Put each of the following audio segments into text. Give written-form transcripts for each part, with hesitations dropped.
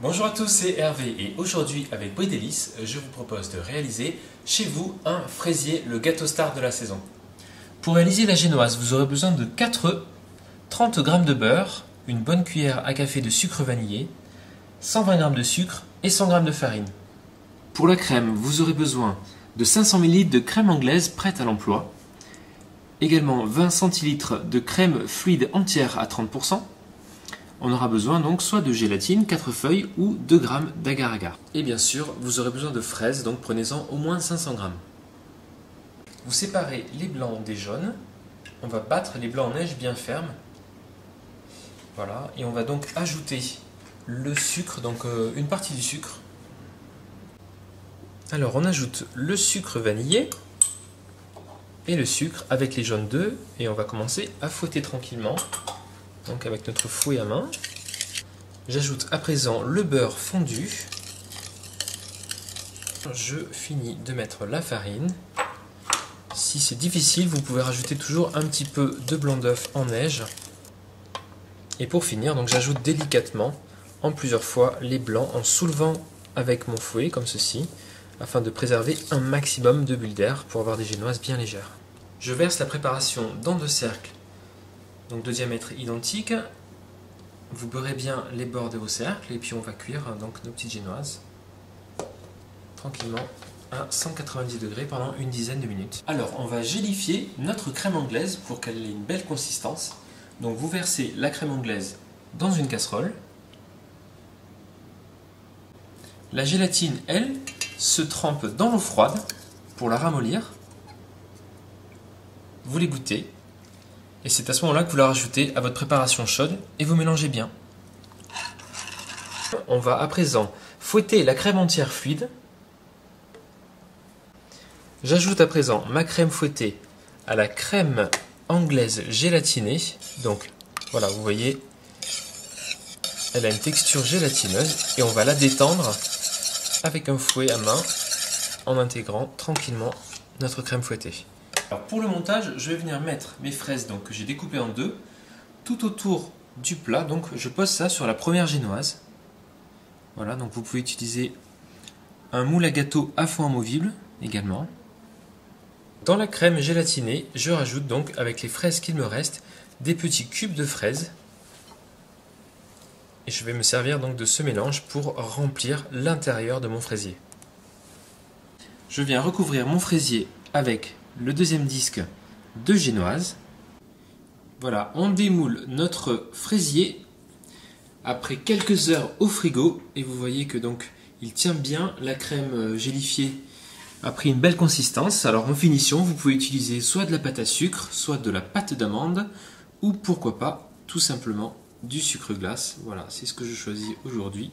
Bonjour à tous, c'est Hervé et aujourd'hui avec Bridélis, je vous propose de réaliser chez vous un fraisier, le gâteau star de la saison. Pour réaliser la génoise, vous aurez besoin de 4 œufs, 30 g de beurre, une bonne cuillère à café de sucre vanillé, 120 g de sucre et 100 g de farine. Pour la crème, vous aurez besoin de 500 ml de crème anglaise prête à l'emploi, également 20 cl de crème fluide entière à 30%. On aura besoin donc soit de gélatine, 4 feuilles ou 2 g d'agar-agar. Et bien sûr, vous aurez besoin de fraises, donc prenez-en au moins 500 g. Vous séparez les blancs des jaunes. On va battre les blancs en neige bien ferme. Voilà, et on va donc ajouter le sucre, donc une partie du sucre. Alors on ajoute le sucre vanillé et le sucre avec les jaunes d'œufs et on va commencer à fouetter tranquillement. Donc avec notre fouet à main, j'ajoute à présent le beurre fondu. Je finis de mettre la farine. Si c'est difficile, vous pouvez rajouter toujours un petit peu de blanc d'œuf en neige. Et pour finir, donc j'ajoute délicatement en plusieurs fois les blancs en soulevant avec mon fouet comme ceci, afin de préserver un maximum de bulles d'air pour avoir des génoises bien légères. Je verse la préparation dans 2 cercles, donc de diamètre identique. Vous beurrez bien les bords de vos cercles et puis on va cuire donc nos petites génoises tranquillement à 190 degrés pendant une dizaine de minutes. Alors on va gélifier notre crème anglaise pour qu'elle ait une belle consistance. Donc vous versez la crème anglaise dans une casserole. La gélatine, elle, se trempe dans l'eau froide pour la ramollir. Vous l'égouttez. Et c'est à ce moment-là que vous la rajoutez à votre préparation chaude et vous mélangez bien. On va à présent fouetter la crème entière fluide. J'ajoute à présent ma crème fouettée à la crème anglaise gélatinée. Donc voilà, vous voyez, elle a une texture gélatineuse et on va la détendre avec un fouet à main en intégrant tranquillement notre crème fouettée. Alors pour le montage, je vais venir mettre mes fraises donc, que j'ai découpées en deux tout autour du plat. Donc je pose ça sur la première génoise. Voilà, donc vous pouvez utiliser un moule à gâteau à fond amovible également. Dans la crème gélatinée, je rajoute donc avec les fraises qu'il me reste des petits cubes de fraises. Et je vais me servir donc de ce mélange pour remplir l'intérieur de mon fraisier. Je viens recouvrir mon fraisier avec le deuxième disque de génoise. Voilà, on démoule notre fraisier après quelques heures au frigo et vous voyez que donc il tient bien, la crème gélifiée a pris une belle consistance. Alors en finition, vous pouvez utiliser soit de la pâte à sucre, soit de la pâte d'amande ou pourquoi pas tout simplement du sucre glace. Voilà, c'est ce que je choisis aujourd'hui.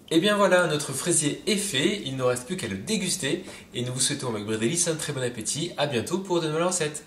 Et bien voilà, notre fraisier est fait, il ne reste plus qu'à le déguster et nous vous souhaitons avec Bridélis un très bon appétit. À bientôt pour de nouvelles recettes.